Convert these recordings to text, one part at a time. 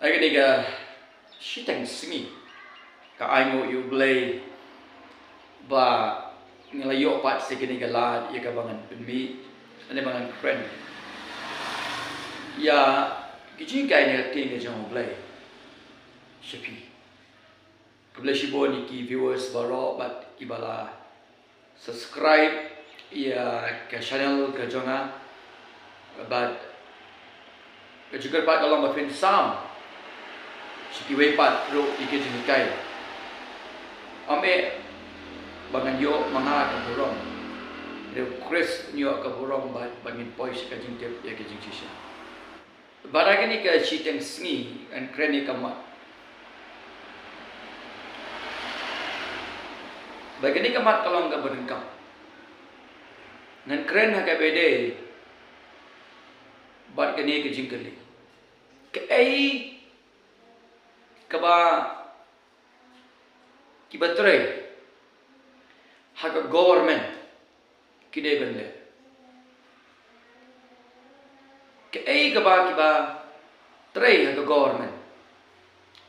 Ai cái này cái shi teng singi ka ai ngo yu blay ba ngala yo pat se kini cái la ya ka bangan penmi ane bangan friend ya kijing kai ne ting ke jong blay shipi kubla shibo ni ki viewers baro but ibala subscribe ya ke channel ke jonga but ke juga pat kalau ma fin sam Siki wepat ro ikijing kai. Ame bangan yo mga kaburong. Reo Chris nyo kaburong bangin poy sa kajing tip ya kajing sisya. Baragani ka chiteng sngi and kreni kama. Bagani kamat kalong ka berengkam. Ngan kren ha ka bede. Bat kani kajing kali. Kai kaba kibatre haka government kide benle ke ai kiba tre haka government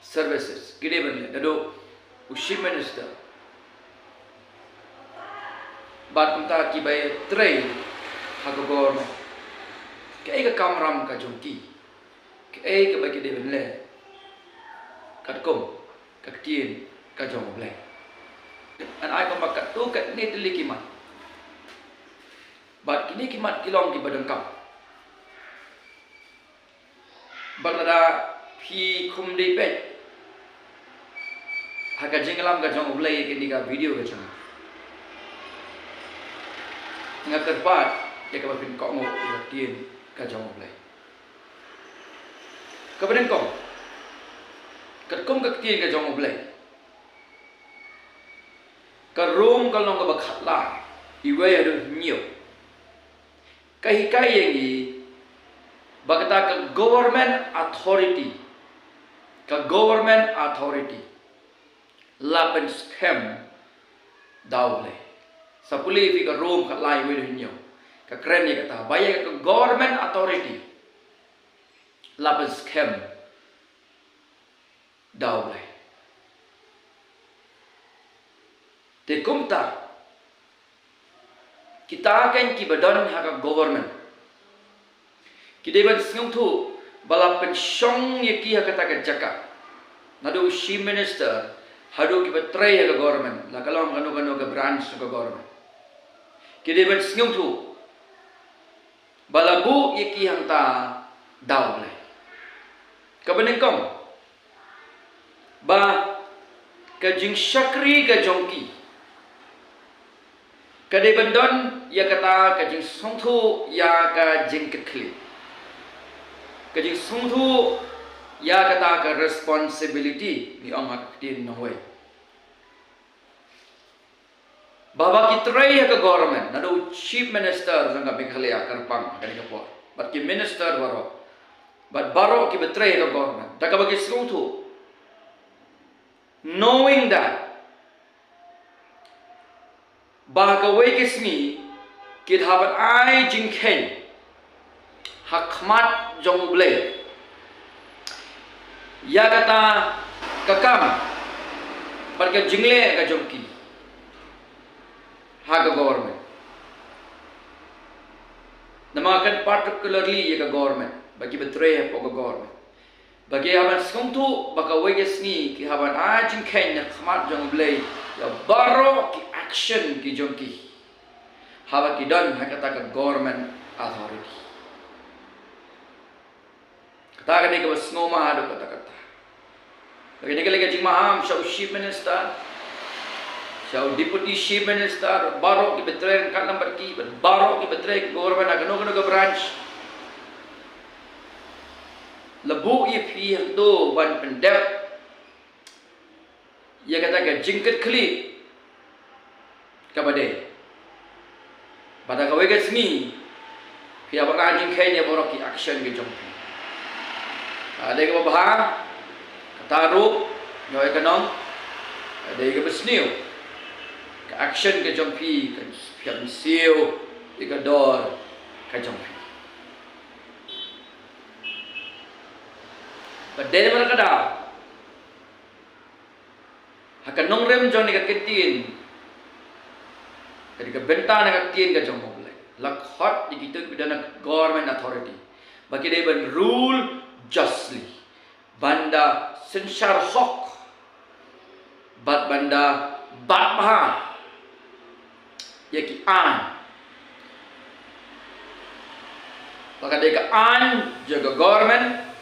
services kide benle dado ushi minister bat kumta kiba tre haka government ke ai ka kamram ka jongki ke ai ka ba kide benle katkom kaktien kajong oblay an ai ko makat tu kat ni teli kimat bat kini kimat kilong ki badengkam balada phi khum dei pet haka jinglam kajong oblay kini ka video kajong ngakat pat ya ka pin ko ngo kaktien kajong oblay kabadengkom Katkom kaktiin ka jong oblay. Karong kalong ka bakhatla. Iway ado nyo. Kahikay yang bagata ka government authority. Ka government authority. Lapan scam daw oblay. Sa puli fi ka rom khatla iway ado nyo. Ka kren ni kata. Bayang ka government authority. Lapan scam daw oblay. Te kumta kita akan kibadan haka government. Kideban singong tu bala pensyong yaki haka taga jaka. Nado si minister hado kibatray haka government. La kalong kano ka branch haka government. Kideban singong tu bala bu yaki hangta daw oblay. Kabanengkong ba kajing syakri ka jongki kadai bandon ya kata kajing songthu ya ka jing kekli kajing songthu ya kata ka responsibility ni ong haktin noy baba kitrai ya ka government nado chief minister jang ka bikhalia karpang kani ka por but ki minister baro but baro ki betray ka government taka bagi songthu knowing that bahaga wekismi kidhabat ai jingken hakmat jong oblay ya kata kakam barka jingle ka jongki haga government namakan particularly ya ka government bagi betray po ka government bagi haban sungtu baka weges ni ki haban ajing kenya khmat jong blay ya baro ki action ki jongki hawa ki don hakata ka government authority kata ka ni ka snoma hado kata bagi ni ka lagi jing maham sa chief minister sa deputy chief minister baro ki betray kan number ki baro ki betray government agano ka branch lebu ye pi do ban pendep ya kata ke jingkat kli kabade pada kawe ke sini pi apa anjing kayaknya borok ki action ke jong ada ke babah kataru yo ekonong ada ke besniu ke action ke jong pi ke piam siu ke dor ke jong pi Badai mereka dah. Haka nong rem jong ni kakitin. Ketika benta nak kakitin ka jong moble. Lakhot di kita bidana government authority. Bagi dia ban rule justly. Banda sensar hok. Bat banda bat baha. Yaki an. Maka dia ke an jaga government.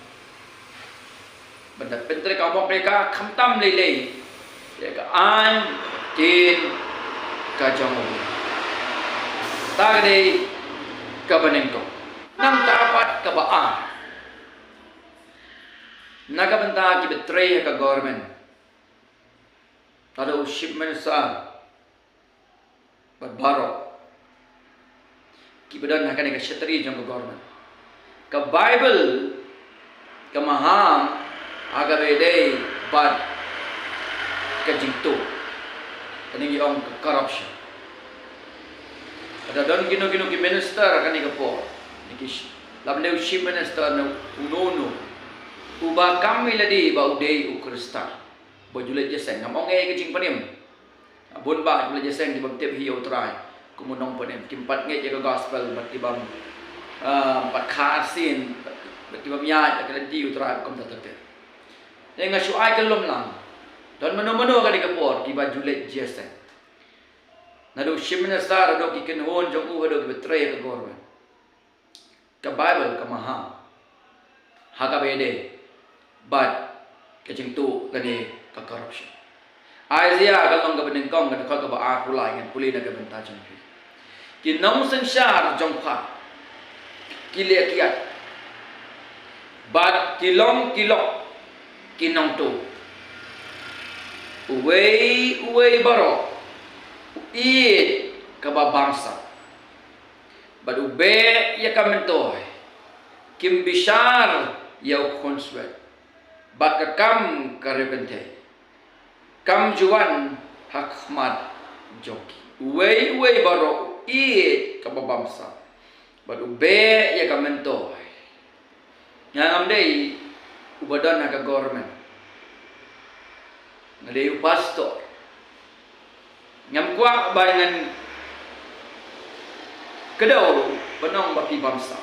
Benda pentri kampung mereka kamtam lele. Dia ke an tin kajang. Tak ada kabanengko. Nang dapat kabaan. Naga benda ki betray ke government. Ada shipment sa baro. Ki badan nak ni ke shetri jong ke government. Ke Bible ke maham aga bede bad ke jingto. Kani yung corruption. Ada don gino ki minister kani ke po. Nikish. Lamne chief minister no unono. Uba kami ladi ba udei ukrista. Bojule jeseng ngamong ke jing panim. Bun ba jule jeseng di bangtep hiyo try. Kumunong panim kimpat nge jaga gospel batibam pat khasin batibam ya jaga di utrai kom tatate. Yang syuai kelom lang. Dan menu-menu ka di kapor ki ba jule jeseng. Nado shimna star do ki kenhon jong u do ki betray ka government. Ka Bible ka maha. Haka bede. But kecing tu kani ka corruption. Isaiah kalong ka benengkong ka ka ba akulai ngan puli na ka benta jong pi. Ki nong sensar jong pha. Ki le kiat. But kilong kinong tu. Uway baro. Iit kababangsa. But ube ya kamentoy. Kim bishar yaw konswet. But kakam karebente. Kam juan hakmat joki. Uway baro. Iit kababangsa. But ube ya kamentoy. Yang amdei ubadan na ka government. Ngadayu pastor. Ngam kuak bayangan kedaw benong baki bangsa.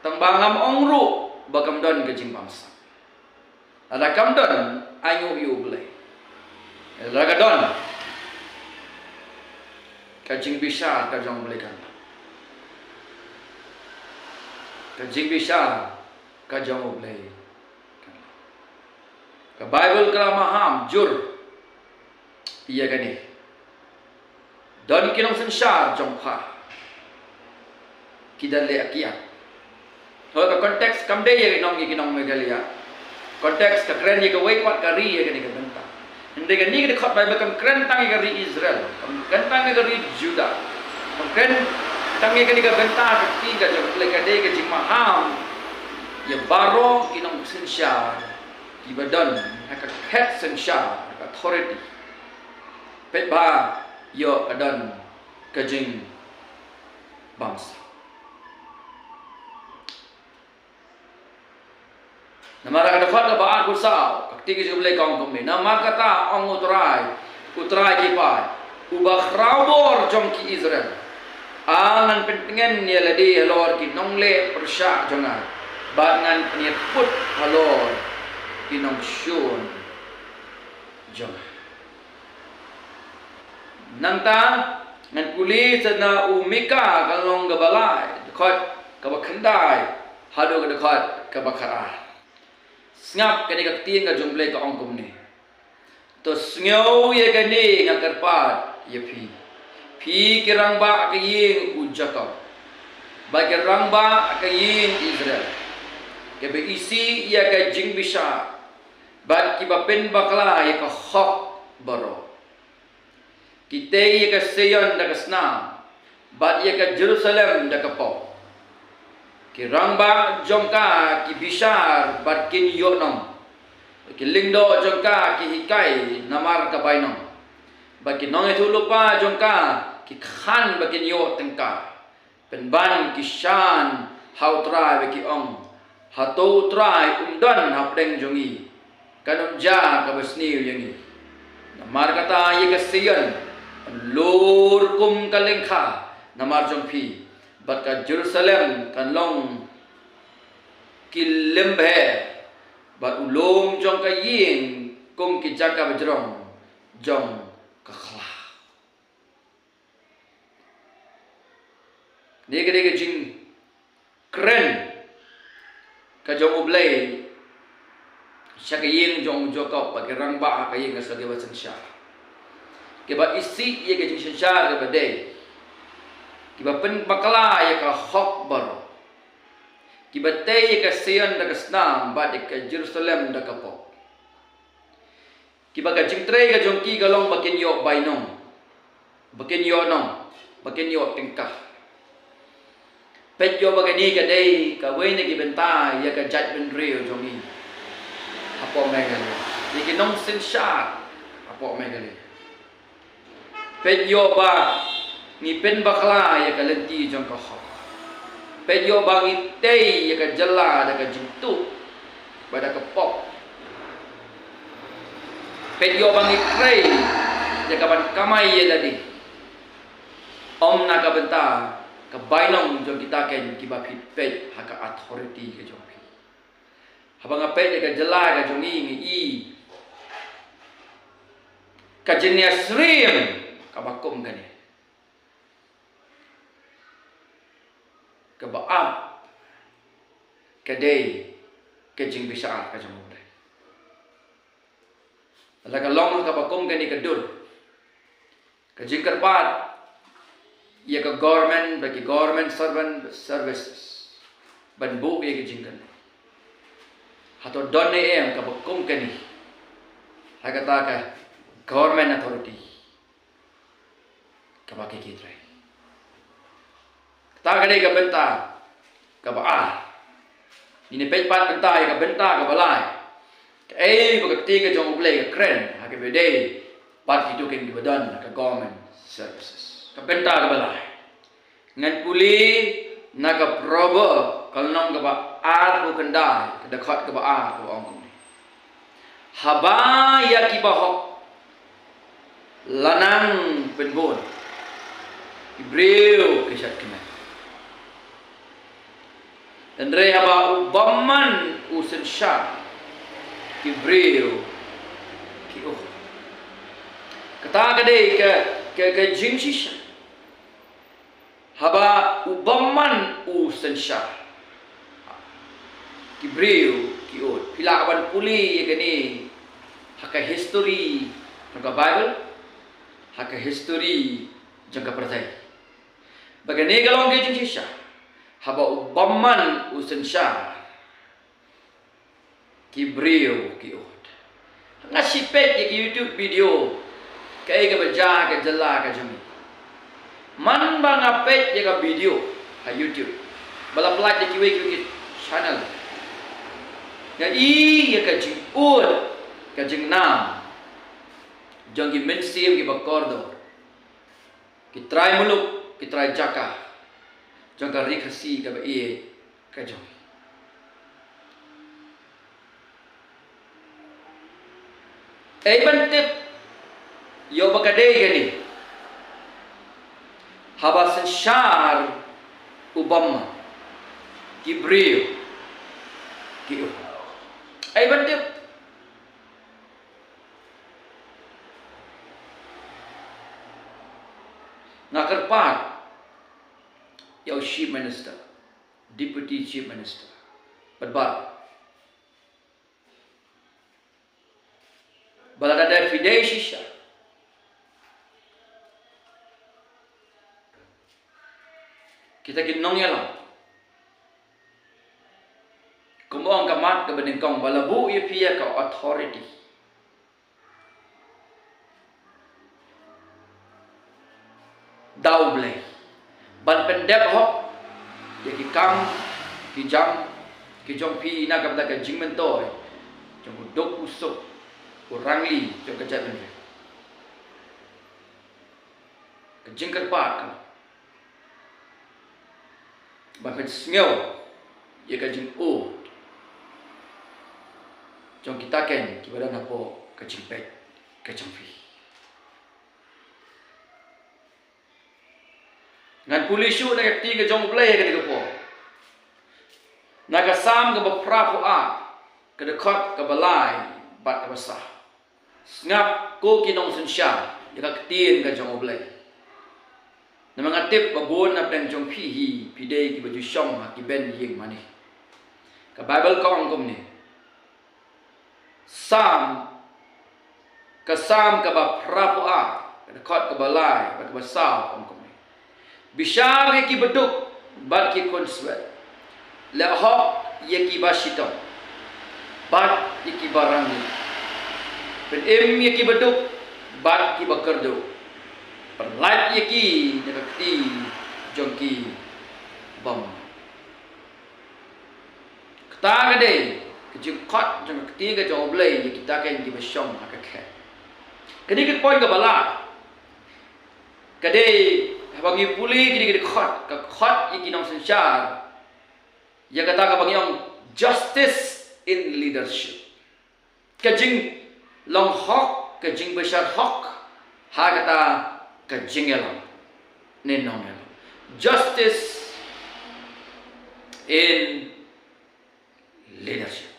Tangbangam ongru bagam don ke jing bangsa. Ada kam don ayu yu blai. Ada don ka jing bisa ka jong blai kan. Ka jing bisa ka jong blai. Ka Bible kala maham jur iya gani don kinong sensar jong pha kidan le akiat ho ka konteks kam de ye kinong megalia konteks ka kren ye ka wait pat ka ri ye gani ka benta hindi ka ni ka khot Bible kam kren tang ye ka ri Israel kam kren tang ye ka ri Juda kam kren tang ye ka ni ka benta ka ti ka jong le ka de ka jing maham ye baro kinong sensar Ibadan haka head sensha haka authority pet ba yo adan kajing bangsa namara kada fat ba aku sao kakti ke jumle kaum kami nama kata ong utrai ki pa ubah rabor jong ki Israel angan pentengen ya ladi halor ki nongle persya jonga bangan peniat put halor kinong syun jong nanta ngan puli sana umika kalong gabalai dekat kabakhandai hado ka dekat kabakara ngap kani ka ting ka jumble ka ongkum ni to sngew ye kani ngakarpat ye phi kirang ba ka ying ujaka ba kirang ba ka ying Israel ke be isi ya ka jing bisa bat ki ba pen bakla ye ka hok baro kita ye ka Sion da ka sna bat ye ka Jerusalem da ka po kirang ba jongka ki bishar bat kin yonom ki lingdo jongka ki hikai namar ka bainom ba ki nong itu lupa jongka ki khan ba kin yo tengka penban ki shan hautra ba ki ong Hato try umdan hapdeng jongi. Kanum ja ka besniu yangi. Namar kata ye kasian lur kum kalengkha namar jong phi. Bat ka Jerusalem kan long kilim bhe. Bat ulom jong ka yin kum ki jaka bejrong jong ka khla. Nege jing keren ka jong ublay siya kayeng jong jokop pag rang ba kayeng sa gewa sansya kiba isi ye ka jing sansya ke bade kiba pen bakala ye ka hok baro kiba te ye ka sion da kasnam ba de ka Jerusalem da ka po kiba ka jing tre ka jong ki galong bakin yo bainong bakin yo nong bakin yo tingkah pet yo bagani ka day ka way na gibenta ya ka jat ben rio jongi apo megal ni kinong sin shot apo megal pet yo ba ni pen bakla ya ka lenti jong ka ho pet yo ba ngi tay ya ka jala da ka jintu bada ka pop pet yo ba ngi kray ya ka ban kamay ya dadi om na ka benta kabainong jong kita ken kiba pet haka authority ke jong pi habang apet ka jela ka jong i ka jenya srim ka bakom kani ka baap ka day ka jing bisa ka jong mulai ala ka long ka bakom kani ka dur ka jing karpat ya ka government bagi government servant services ban bu ye ki jingkan hato donne em ka bakum kani ha kata ka government authority ka ba ki trai ta ka dei ka benta ka ba ini pe pat benta ya ka benta ka balai ka ba ka tinga jong play ka kren ha ka be dei pat ki tukin ki badan ka government services kabenta ka balai ngan puli naga probo kalnong ka ba ar ko kandai kadakhat ka ba ar ko ong haba ya ki ba hok lanang penbon ibreu kisat kena dan re haba ubaman usen sha ibreu ki oh kata kade ke jinshisha haba ubaman usensha kibreu kiot pilawan puli yakani haka history haka bible haka history jangka percaya bagani galong ke jinshisha haba ubaman usensha kibreu kiot ngasipet di YouTube video kaya ka baja ka jala ka jami man ba nga pet ya ka video ha YouTube bala plat ya kiwe ki channel ya ya ka jing ka jing nam jang ki mensim ki bakordo ki try muluk ki try jaka jang ka rikasi ka ba ka jang bantip yo bakadei gani haba sensyar ubama kibreu ki bantip ngakarpat yo chief minister deputy chief minister badbar balada da fidei shisha kita kinong yalang kumong kamat ke beningkong balabu ye pia ka authority dauble ban pendep hok ye ki kam ki jam ki jong pi na kam da ka jingmen toy jong dok usuk urangli jong ka jaben ka jingkar pat ka ba pen sngew ye ka jing jong kita ken ki badan apo ka jingpet ka jangfi ngan pulisu na ti ka jong play ka ni ko na ka sam ka bapra po a ka de khot ka balai bat ka basa ngap ko kinong sunsya ya ka tien ka jong play na mga tip babon na plan jong phi hi pidei ki baju shong ha ki ben yeng mani ka bible ko angkom ni sam ka bapra po a ka de khot ka balai bat ka basa angkom ni bishar ki beduk bat ki konswet la hok ye ki basito bat ye ki barangi pen ye ki beduk bat ki bakerdo perlat ye ki nekati jongki bom kata gade kejung khot jong kati ga jong blai ye kita kan ki basyong akakhe kini ke point ka bala kade bangi puli kini ke khot ka khot ye ki nong sanchar ya kata ka bangyong justice in leadership kajing long hok kajing besar hok ha kata kajing elam nenong elam justice in leadership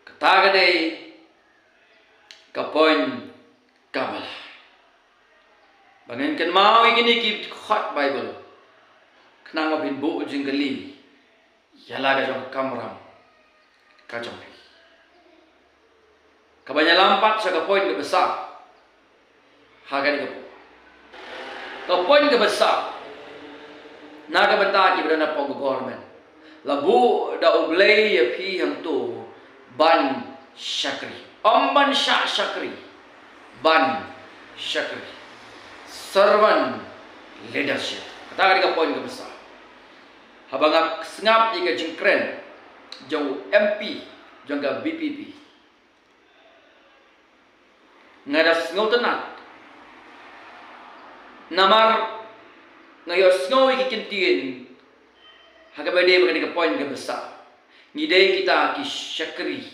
kata kade ka point kabala bangin kan mau ikini ki khot bible nang mapin bu jinggali yala ka jong kamram ka jong kabanya lampat sa ka point ke besar hagan ka point ke besar na ka benta ki benda po government labu da ublay ya phi hang tu ban shakri amban shakri ban shakri servant leadership kata ka point ke besar habang ngap ika jingkren jauh MP jangga BPP ngadas ngautenat namar ngayos ngau iki kintin hagabade bagani ka point ka besar ngidei kita ki syakri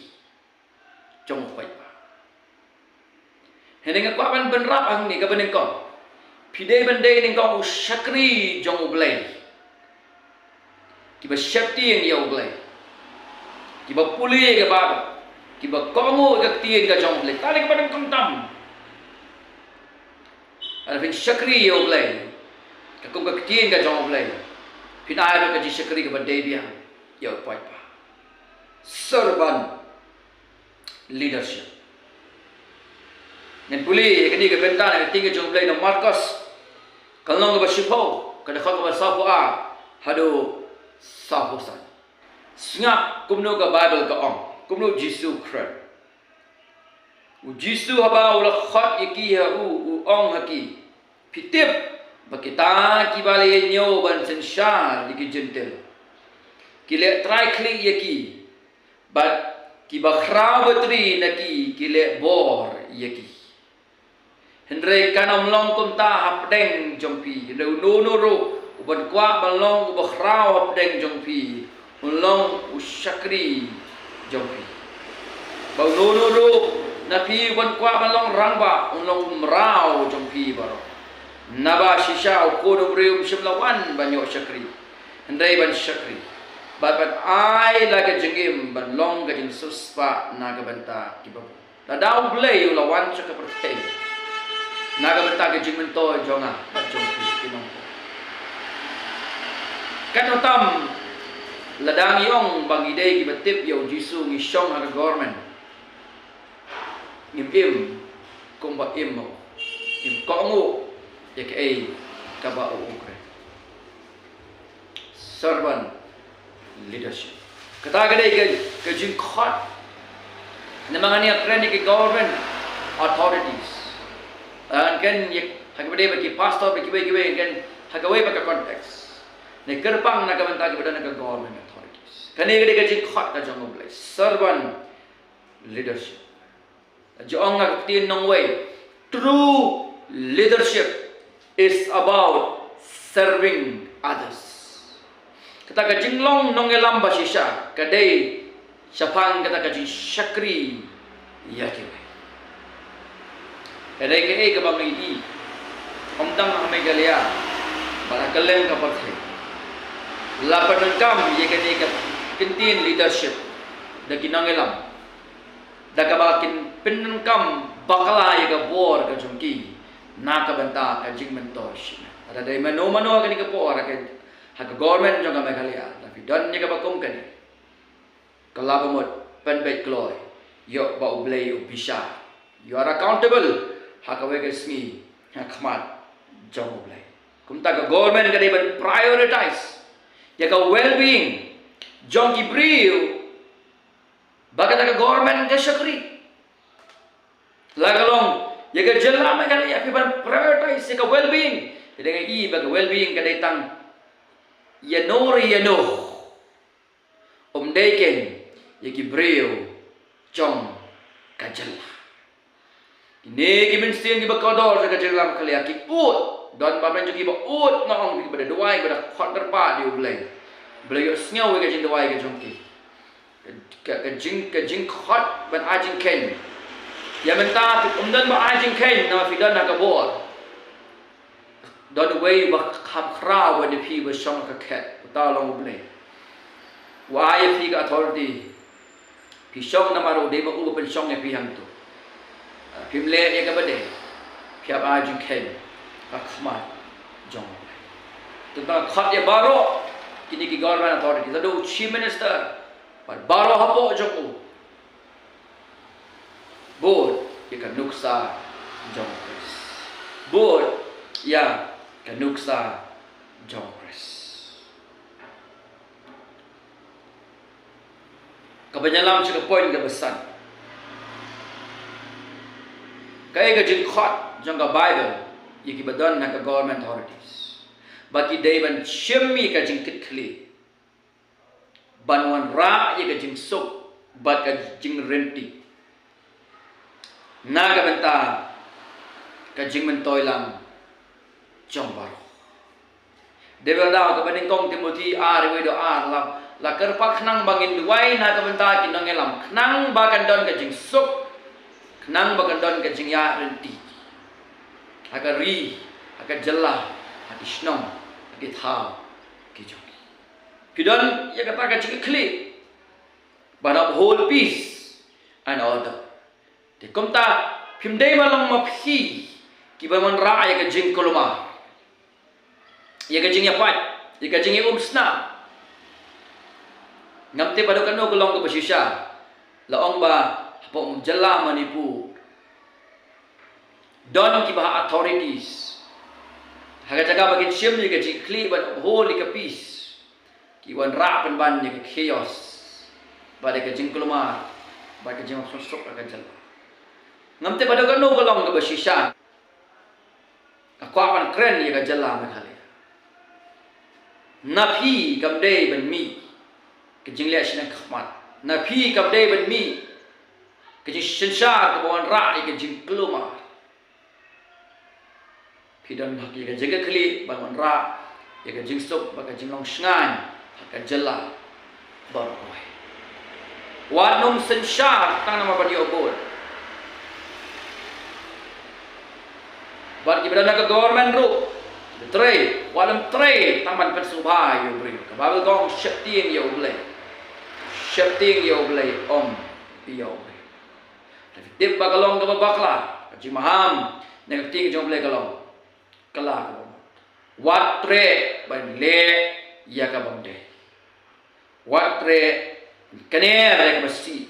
jong pai pa heneng ka pan benrap ang ni ka beneng ko pidei bende ning ko syakri jong ublai kiba syakti yang dia ublay kiba puli ke baba kiba kongo ke tien ka jong ublay tali ka padang kongtam alafin syakri ya ublay ka kong ka tien ka jong ublay pinaya ka ji syakri ka badai dia ya upai pa serban leadership ngan puli ka ni ka benta na tien ka jong ublay na Marcos kalong ka ba shipo ka dakha ka ba sapo a hado sahosan ngap kumno ka bible ka ong kumno jisu kran u jisu haba ula khat yaki ha u ong haki pitip bakita ki bale nyo ban senshar diki gentle kile try kli yaki bat ki bakhra batri naki kile bor yaki hendre kanam long kumta hapdeng jompi no ro uban kwa balong ubakhraw apdeng jongpi ulong usyakri jongpi bau no napi uban kwa balong rangba ulong mraw jongpi baro naba shisha ko do breum shimlawan banyo syakri ndai ban syakri bat ai laga jengim ban long ga jing suspa naga banta kibabu dadau blay ulawan syaka pertei naga banta ga jing mento jonga bat jongpi kinong katotam ladang yong bang idei ki batip yo jisu ngi shong ha government ngim komba im kongo yak ai kaba ukre servant leadership kata gade ke jing khot namangani akren ki government authorities kan yak hagade baki pastor baki kan hagawe baka context ne kerpang na kabanta ki badana ka government authorities kane gade ka jing khot ka jong oblay servant leadership jong nga tin nong way true leadership is about serving others kata ka jinglong nong elam basisha kadai Syafang kata kaji syakri ya kibai. Ada ke ke bang ini. Omtang hame galia. Para kalem ka parthai. Lapan kam ye ke kintin leadership. Daki nangelam. Daka balakin pinkam bakala ye ka bor ka jumki. Naka banta ka jing mentorship. Ada dari mano ka ni ka por ka government jong ka galia. Tapi don ye ka bakom ka ni. Kalabamot penbet kloy. Yo ba ublay ubisha. You are accountable. Hakawe ka smi. Hakmat jong ublay. Kumta ka government ka diban prioritize. Ya ka well-being. Jong ki brio. Baka ka government ka syakri. Lagalong. Ya ka jelama ka liya. Piban prioritize. Ya ka well-being. Jadi ka i baka well-being ka ditang. Ya nori ya no. Deken. Ya ki brio. Jong ka jela. Ini ki menstin ki bakodor sa ka jela ka liya. Ki ut. Dan bapak juga ibu ut ngong pada doai pada quarter pa dia belai belai senyau ke jin doai ke jongki ke jing khot ban ajing ken ya menta umdan ba ajing ken nama fidan nak bor dan way ba kham khra wa de phi ba shong ka khet ta long belai wa ya phi ka authority phi shong nama ro de ba u ban shong ya phi hang tu phi le ya ka bade phi ba ajing ken Akhmat jong. Tentang khat ya baro kini ki government authority. Tadu chief minister. But baro hapo jong. Board ya kan nuksa jong pres. Board ya kan nuksa jong pres. Kabanyalam cakap poin ke besan. Kaya ke jing khat jong ka Bible. Iki badan nak government authorities. Baki day ban chimmi ka jing kitkli. Banwan ra ye ka jing sok bat ka jing renti. Naga benta ka jing mentoy lang jong baro. Dewa daw ka baning kong Timothy ari do la kerpak nang bangin duway na ka benta kinang elam. Nang bakan don ka jing sok. Nang bakan don ka jing ya renti. Agar ri, agar jelah, agar isnong, agar thao, kijoki. Pidon, ia kata agar cik klik, but uphold peace and order. Di kumta, pimdai malang maphi, kibaman ra ia kajing koloma, ia kajing yapat, ia kajing umsna. Ngamte pada kanu kolong ke pasisya, laong ba apa jelah manipu. Don ki bah authorities. Haga jaga bagi sim ni ke jikli ban holy ke peace. Ki wan ra ban ni ke chaos. Pada ke jingkulma, pada ke jing sosok akan jala. Ngamte pada kanu kolong ke basisya. Akwa ban kren ni ke jala mekhale. Napi kamdei ban mi ke jingle asina khmat. Napi kamdei ban mi ke jing sensar ke bawan ra ke jingkulma. Pidon hak ia jaga keli bangun ra ia jing stop baka jing long shngan hak jela baroi wanum sensyar tang nama badi obor bar gibran ka government ru tre walam tre taman persubha yo bri ka babel gong shepting yo blai om yo blai tapi tip bakalong ka bakla ji maham negatif jong blai kalong kala watre ban le ya ka bamde watre kane re ka basi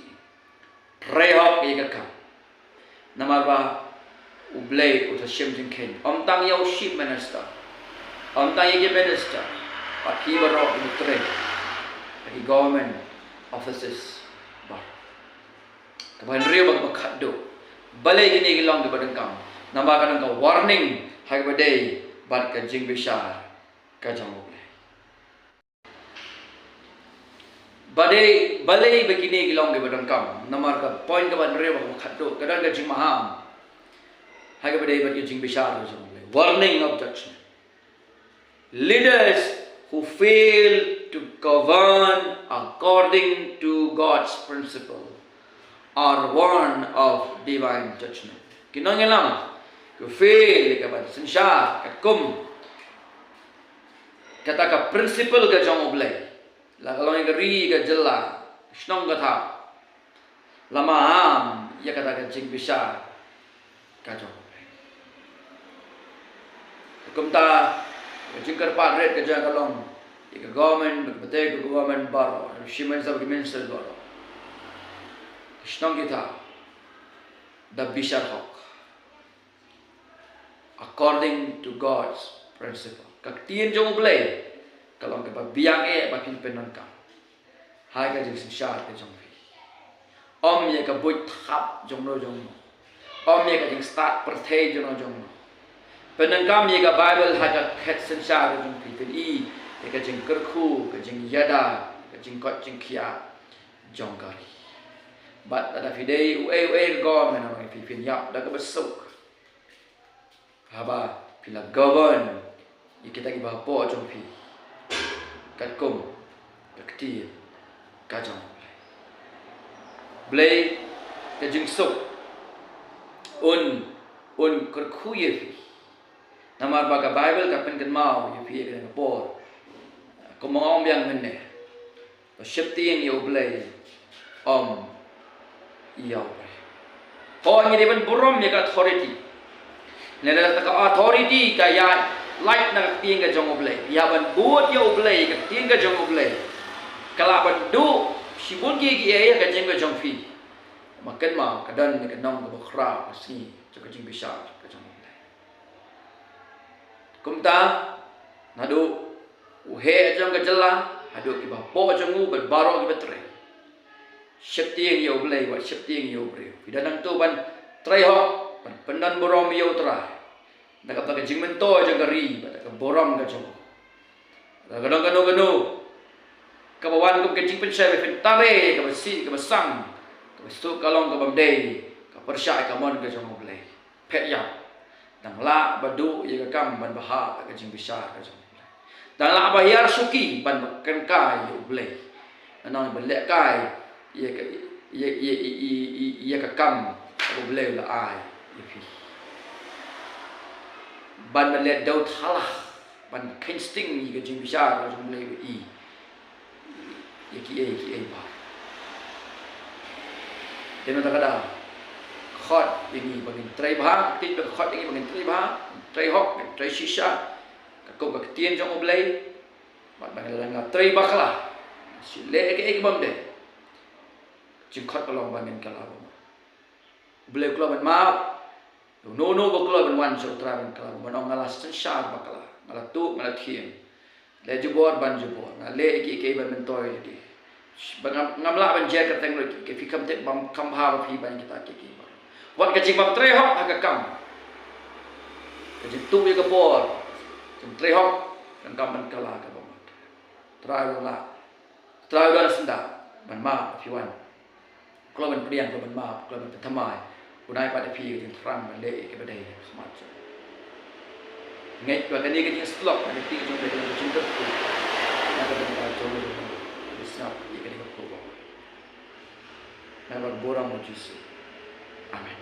prehok ya ka namarba ublay uta shimjin ken omtang yaw ship minister omtang ye minister paki baro utre paki government offices bar kaban riyo bag bakado balay gini gilong ke badengkam nambakan ka warning hai badai bat ka jing besar ka jang boleh badai balai begini gilong ke badang kam namar ka point ka ban re ba khaddo kadang ka jing maham hai badai bat ka jing besar ka jang boleh warning objection leaders who fail to govern according to God's principle are one of divine judgment. Kinong lang, fail ka ba sinsya ka kum kata ka principle ka jong oblay la kalong ka ri ka jela snong ka tha lama ham ya kata ka jing bisa ka jong oblay kum ta jing kar pa red ka jang kalong ya ka government bate ka government bar shimen sab minister bar snong kita da bisa hok according to God's principle. Kak tien jong oblay kalau ke biang bakin penon ka hai ka jing sha ke jong fi om ye ka bui thap jong no om ye ka jing start per the jong no jong penon kam ye ka bible ha ka khet sen sha ke jong fi pen i ye ka jing ker khu ka jing yada ka jing kot jing khia jong kari but ada fidei u go men no fi pin yap da ka besuk haba pila govern kita ki bapo jong pi kat kum kakti ka jong blay ka jing suk un kar khuye fi namar ba ka bible ka pen kan mau ye pi ka por ko mong yang men ne to shipting yo blay yo ko ni de ban burom ye ka authority nela ta authority ka ya light na tiang ka jong oblay ya ban buat ya oblay ka tiang ka jong oblay kala ban du sibun ki ya ka jeng ka jong fi makan ma ka dan ka nong ka bkhra ka si ka jing bisa ka jong oblay kumta nadu uhe jong ka jela hadu ki ba po jong u ban baro ki betre shakti ya oblay wa shakti ya oblay pidanang tu ban trai ho pendan borom yo tra nak ka jing mento jong kari ba ka borom ka jong kadang ka bawan ka jing pensai be tare ka si ka sang ka stu kalong ka bamde ka persya ka mon ka jong oblay pet ya dang la badu ye ka kam ban baha ka jing bisa ka jong dang la ba yar suki ban kan kai oblay anong belek kai ye ka kam oblay la ai ban let dau thalah ban kinsting ni ka jing bisa ka jong le i ye ki ba deno ta kada khot ini bagin trai ba tin ba khot ini bagin trai ba trai hok trai shisha ka ko ka tien jong oblay ban la nga trai ba kala si le ke bam de jing khot kalong ban nen kala oblay kala ban ma no bakla ban wan so tra ban kala ban ong ngalas sen shar bakla ngala tu ngala thiem le jubor ban jubor na le ki ban mentoy di ban ngamla ban je ka teng ke fi kam te bam kam ha fi ban kita ki wat ka jing bam tre hok ha ka kam ka jing tu ye ka bor jing tre hok kan kam ban kala ka bam tra la senda ban ma fi wan klo ban priang ban ma klo ban thamai unai pada pi ke terang balik ke badai semat ngai ba kani ke slok ada ti jong de jing ke ku ada ban jong de snap ye ke ko ba na ba boram mo jisu amen